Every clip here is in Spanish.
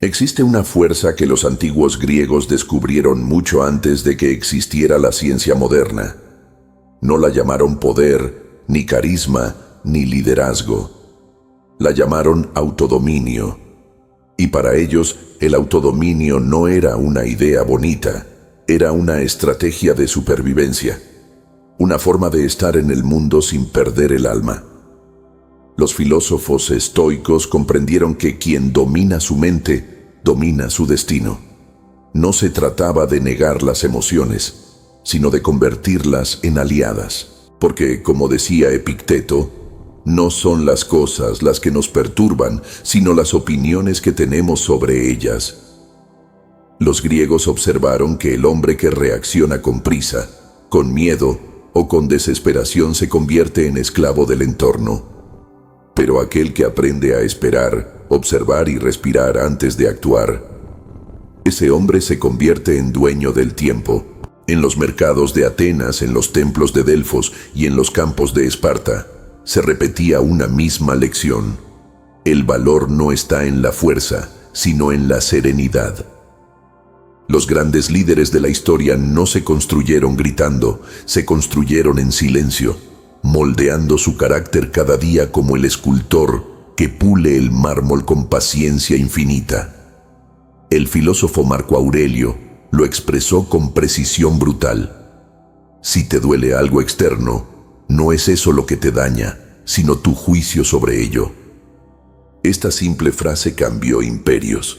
Existe una fuerza que los antiguos griegos descubrieron mucho antes de que existiera la ciencia moderna. No la llamaron poder, ni carisma, ni liderazgo. La llamaron autodominio. Y para ellos, el autodominio no era una idea bonita, era una estrategia de supervivencia, una forma de estar en el mundo sin perder el alma. Los filósofos estoicos comprendieron que quien domina su mente, domina su destino. No se trataba de negar las emociones, sino de convertirlas en aliadas. Porque, como decía Epicteto, no son las cosas las que nos perturban, sino las opiniones que tenemos sobre ellas. Los griegos observaron que el hombre que reacciona con prisa, con miedo o con desesperación se convierte en esclavo del entorno. Pero aquel que aprende a esperar, observar y respirar antes de actuar, ese hombre se convierte en dueño del tiempo. En los mercados de Atenas, en los templos de Delfos y en los campos de Esparta, se repetía una misma lección. El valor no está en la fuerza, sino en la serenidad. Los grandes líderes de la historia no se construyeron gritando, se construyeron en silencio, moldeando su carácter cada día como el escultor que pule el mármol con paciencia infinita. El filósofo Marco Aurelio lo expresó con precisión brutal. Si te duele algo externo, no es eso lo que te daña, sino tu juicio sobre ello. Esta simple frase cambió imperios,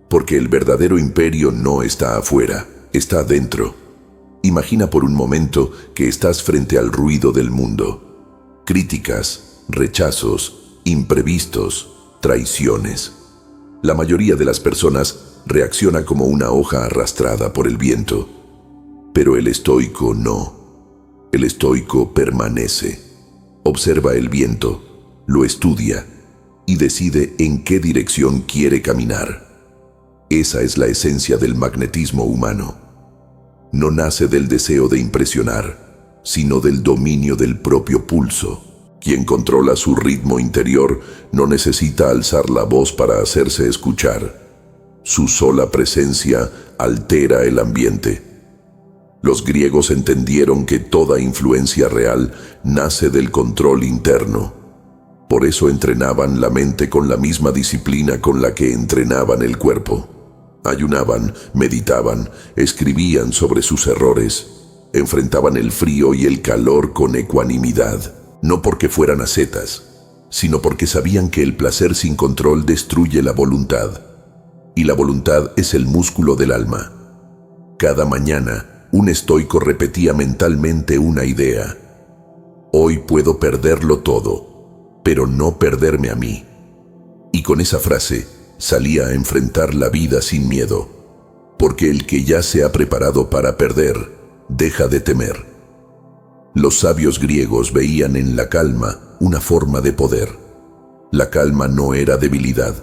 porque el verdadero imperio no está afuera, está adentro. Imagina por un momento que estás frente al ruido del mundo. Críticas, rechazos, imprevistos, traiciones. La mayoría de las personas reacciona como una hoja arrastrada por el viento. Pero el estoico no. El estoico permanece. Observa el viento, lo estudia y decide en qué dirección quiere caminar. Esa es la esencia del magnetismo humano. No nace del deseo de impresionar, sino del dominio del propio pulso. Quien controla su ritmo interior no necesita alzar la voz para hacerse escuchar. Su sola presencia altera el ambiente. Los griegos entendieron que toda influencia real nace del control interno. Por eso entrenaban la mente con la misma disciplina con la que entrenaban el cuerpo. Ayunaban, meditaban, escribían sobre sus errores, enfrentaban el frío y el calor con ecuanimidad, no porque fueran ascetas, sino porque sabían que el placer sin control destruye la voluntad, y la voluntad es el músculo del alma. Cada mañana, un estoico repetía mentalmente una idea: hoy puedo perderlo todo, pero no perderme a mí. Y con esa frase, salía a enfrentar la vida sin miedo, porque el que ya se ha preparado para perder, deja de temer. Los sabios griegos veían en la calma una forma de poder. La calma no era debilidad,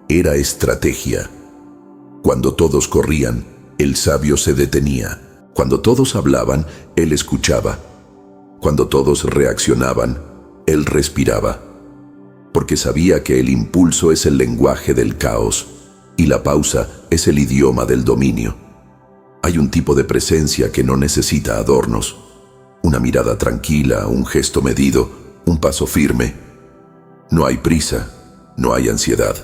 era estrategia. Cuando todos corrían, el sabio se detenía. Cuando todos hablaban, él escuchaba. Cuando todos reaccionaban, él respiraba. Porque sabía que el impulso es el lenguaje del caos y la pausa es el idioma del dominio. Hay un tipo de presencia que no necesita adornos, una mirada tranquila, un gesto medido, un paso firme. No hay prisa, no hay ansiedad.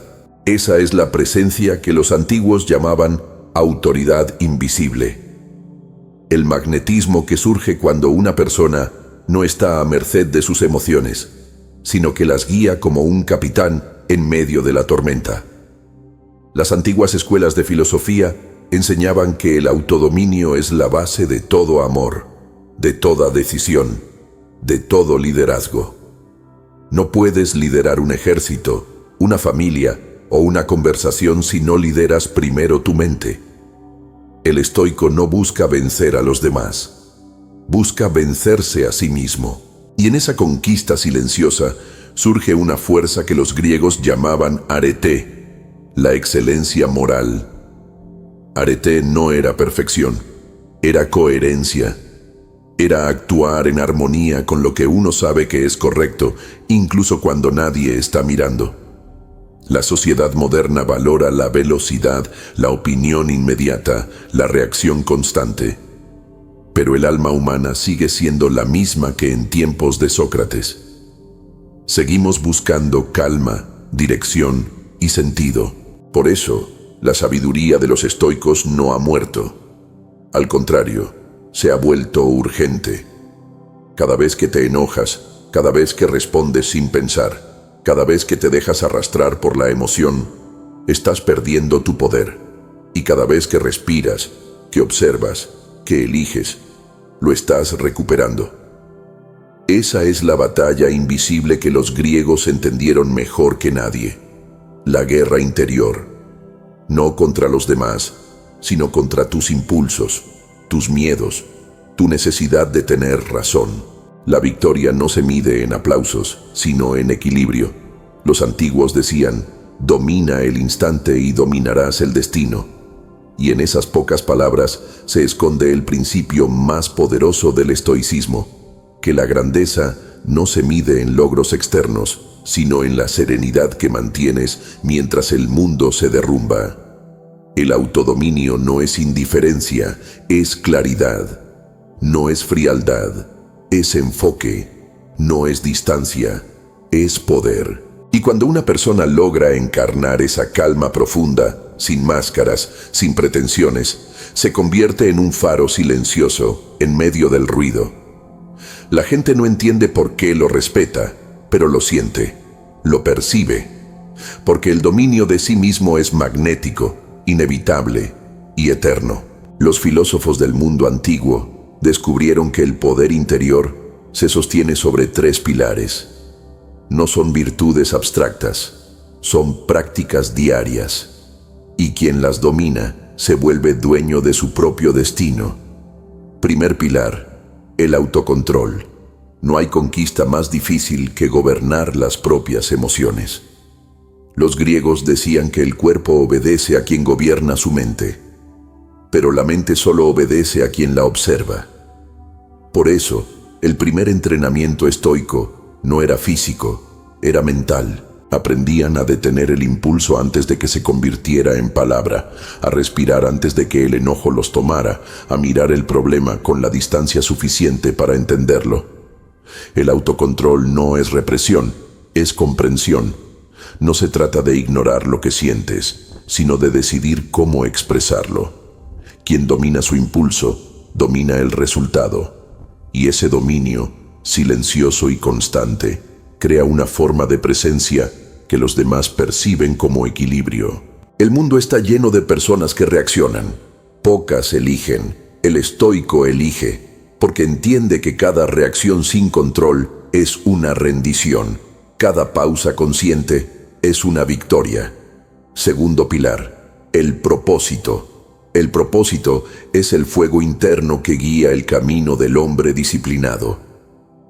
Esa es la presencia que los antiguos llamaban autoridad invisible. El magnetismo que surge cuando una persona no está a merced de sus emociones, sino que las guía como un capitán en medio de la tormenta. Las antiguas escuelas de filosofía enseñaban que el autodominio es la base de todo amor, de toda decisión, de todo liderazgo. No puedes liderar un ejército, una familia o una conversación si no lideras primero tu mente. El estoico no busca vencer a los demás, busca vencerse a sí mismo. Y en esa conquista silenciosa surge una fuerza que los griegos llamaban arete, la excelencia moral. Arete no era perfección, era coherencia, era actuar en armonía con lo que uno sabe que es correcto, incluso cuando nadie está mirando. La sociedad moderna valora la velocidad, la opinión inmediata, la reacción constante. Pero el alma humana sigue siendo la misma que en tiempos de Sócrates. Seguimos buscando calma, dirección y sentido. Por eso, la sabiduría de los estoicos no ha muerto. Al contrario, se ha vuelto urgente. Cada vez que te enojas, cada vez que respondes sin pensar, cada vez que te dejas arrastrar por la emoción, estás perdiendo tu poder. Y cada vez que respiras, que observas, que eliges, lo estás recuperando. Esa es la batalla invisible que los griegos entendieron mejor que nadie. La guerra interior. No contra los demás, sino contra tus impulsos, tus miedos, tu necesidad de tener razón. La victoria no se mide en aplausos, sino en equilibrio. Los antiguos decían, domina el instante y dominarás el destino. Y en esas pocas palabras se esconde el principio más poderoso del estoicismo, que la grandeza no se mide en logros externos, sino en la serenidad que mantienes mientras el mundo se derrumba. El autodominio no es indiferencia, es claridad. No es frialdad, es enfoque. No es distancia, es poder. Y cuando una persona logra encarnar esa calma profunda, sin máscaras, sin pretensiones, se convierte en un faro silencioso en medio del ruido. La gente no entiende por qué lo respeta, pero lo siente, lo percibe, porque el dominio de sí mismo es magnético, inevitable y eterno. Los filósofos del mundo antiguo descubrieron que el poder interior se sostiene sobre 3 pilares. No son virtudes abstractas, son prácticas diarias, y quien las domina se vuelve dueño de su propio destino. Primer pilar, el autocontrol. No hay conquista más difícil que gobernar las propias emociones. Los griegos decían que el cuerpo obedece a quien gobierna su mente, pero la mente solo obedece a quien la observa. Por eso, el primer entrenamiento estoico no era físico, era mental. Aprendían a detener el impulso antes de que se convirtiera en palabra, a respirar antes de que el enojo los tomara, a mirar el problema con la distancia suficiente para entenderlo. El autocontrol no es represión, es comprensión. No se trata de ignorar lo que sientes, sino de decidir cómo expresarlo. Quien domina su impulso, domina el resultado. Y ese dominio, silencioso y constante, crea una forma de presencia que los demás perciben como equilibrio. El mundo está lleno de personas que reaccionan. Pocas eligen. El estoico elige, porque entiende que cada reacción sin control es una rendición. Cada pausa consciente es una victoria. Segundo pilar, el propósito. El propósito es el fuego interno que guía el camino del hombre disciplinado.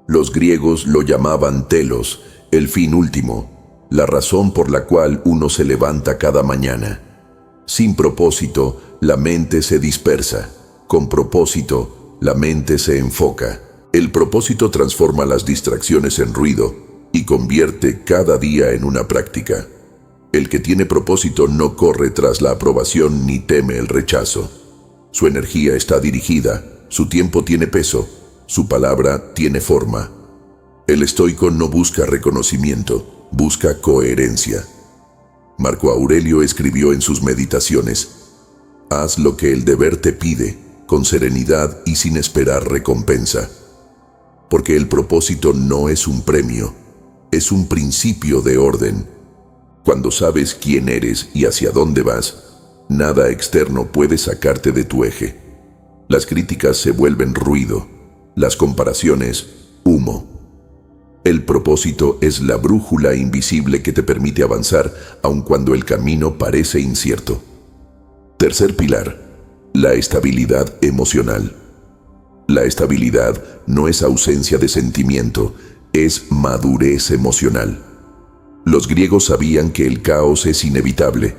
Los griegos lo llamaban telos, el fin último, la razón por la cual uno se levanta cada mañana. Sin propósito, la mente se dispersa. Con propósito, la mente se enfoca. El propósito transforma las distracciones en ruido y convierte cada día en una práctica. El que tiene propósito no corre tras la aprobación ni teme el rechazo. Su energía está dirigida, su tiempo tiene peso, su palabra tiene forma. El estoico no busca reconocimiento, busca coherencia. Marco Aurelio escribió en sus meditaciones: haz lo que el deber te pide, con serenidad y sin esperar recompensa. Porque el propósito no es un premio, es un principio de orden. Cuando sabes quién eres y hacia dónde vas, nada externo puede sacarte de tu eje. Las críticas se vuelven ruido, las comparaciones, humo. El propósito es la brújula invisible que te permite avanzar aun cuando el camino parece incierto. Tercer pilar, la estabilidad emocional. La estabilidad no es ausencia de sentimiento, es madurez emocional. Los griegos sabían que el caos es inevitable,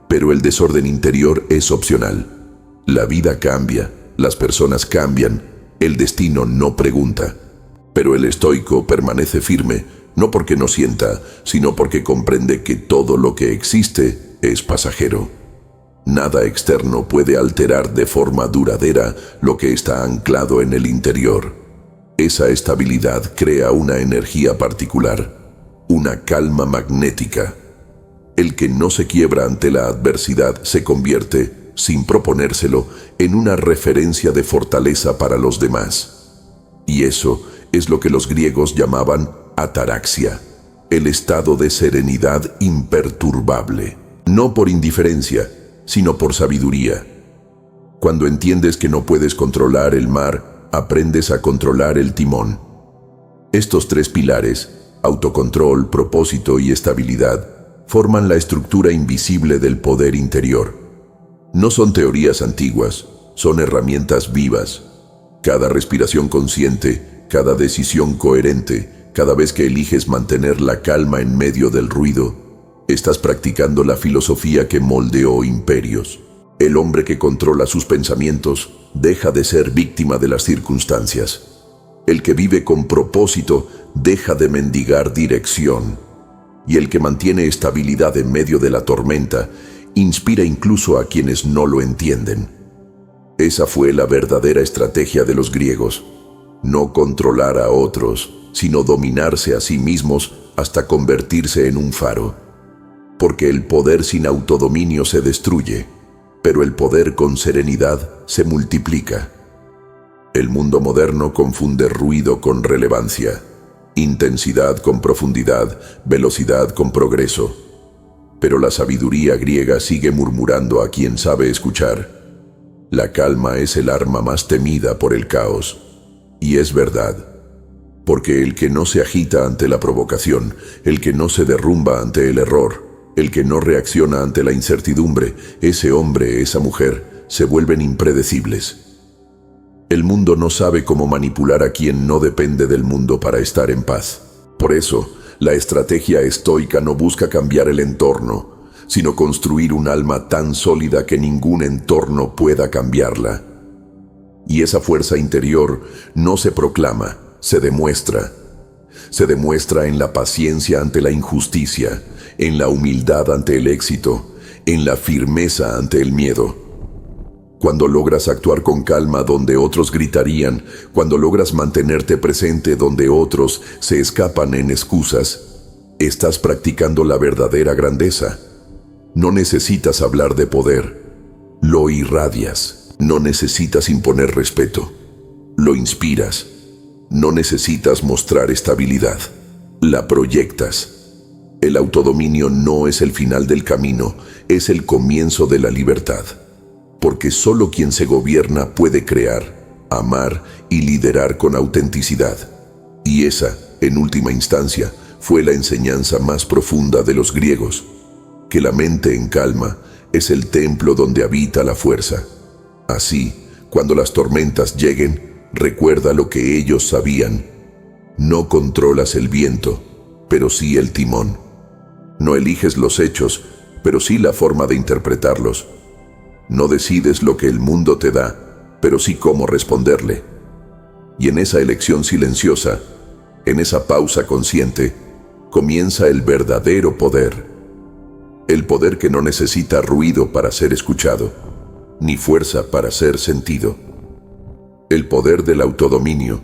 pero el desorden interior es opcional. La vida cambia, las personas cambian, el destino no pregunta. Pero el estoico permanece firme no porque no sienta, sino porque comprende que todo lo que existe es pasajero. Nada externo puede alterar de forma duradera lo que está anclado en el interior. Esa estabilidad crea una energía particular, una calma magnética. El que no se quiebra ante la adversidad se convierte, sin proponérselo, en una referencia de fortaleza para los demás. Y eso es lo que los griegos llamaban ataraxia, el estado de serenidad imperturbable, no por indiferencia, sino por sabiduría. Cuando entiendes que no puedes controlar el mar, aprendes a controlar el timón. Estos tres pilares, autocontrol, propósito y estabilidad, forman la estructura invisible del poder interior. No son teorías antiguas, son herramientas vivas. Cada respiración consciente, cada decisión coherente, cada vez que eliges mantener la calma en medio del ruido, estás practicando la filosofía que moldeó imperios. El hombre que controla sus pensamientos deja de ser víctima de las circunstancias. El que vive con propósito deja de mendigar dirección. Y el que mantiene estabilidad en medio de la tormenta inspira incluso a quienes no lo entienden. Esa fue la verdadera estrategia de los griegos: no controlar a otros, sino dominarse a sí mismos hasta convertirse en un faro. Porque el poder sin autodominio se destruye, pero el poder con serenidad se multiplica. El mundo moderno confunde ruido con relevancia, intensidad con profundidad, velocidad con progreso. Pero la sabiduría griega sigue murmurando a quien sabe escuchar: la calma es el arma más temida por el caos. Y es verdad, porque el que no se agita ante la provocación, el que no se derrumba ante el error, el que no reacciona ante la incertidumbre, ese hombre, esa mujer, se vuelven impredecibles. El mundo no sabe cómo manipular a quien no depende del mundo para estar en paz. Por eso, la estrategia estoica no busca cambiar el entorno, sino construir un alma tan sólida que ningún entorno pueda cambiarla. Y esa fuerza interior no se proclama, se demuestra. Se demuestra en la paciencia ante la injusticia, en la humildad ante el éxito, en la firmeza ante el miedo. Cuando logras actuar con calma donde otros gritarían, cuando logras mantenerte presente donde otros se escapan en excusas, estás practicando la verdadera grandeza. No necesitas hablar de poder, lo irradias. No necesitas imponer respeto, lo inspiras. No necesitas mostrar estabilidad, la proyectas. El autodominio no es el final del camino, es el comienzo de la libertad. Porque solo quien se gobierna puede crear, amar y liderar con autenticidad. Y esa, en última instancia, fue la enseñanza más profunda de los griegos: que la mente en calma es el templo donde habita la fuerza. Así, cuando las tormentas lleguen, recuerda lo que ellos sabían: no controlas el viento, pero sí el timón. No eliges los hechos, pero sí la forma de interpretarlos. No decides lo que el mundo te da, pero sí cómo responderle. Y en esa elección silenciosa, en esa pausa consciente, comienza el verdadero poder. El poder que no necesita ruido para ser escuchado, ni fuerza para ser sentido. El poder del autodominio,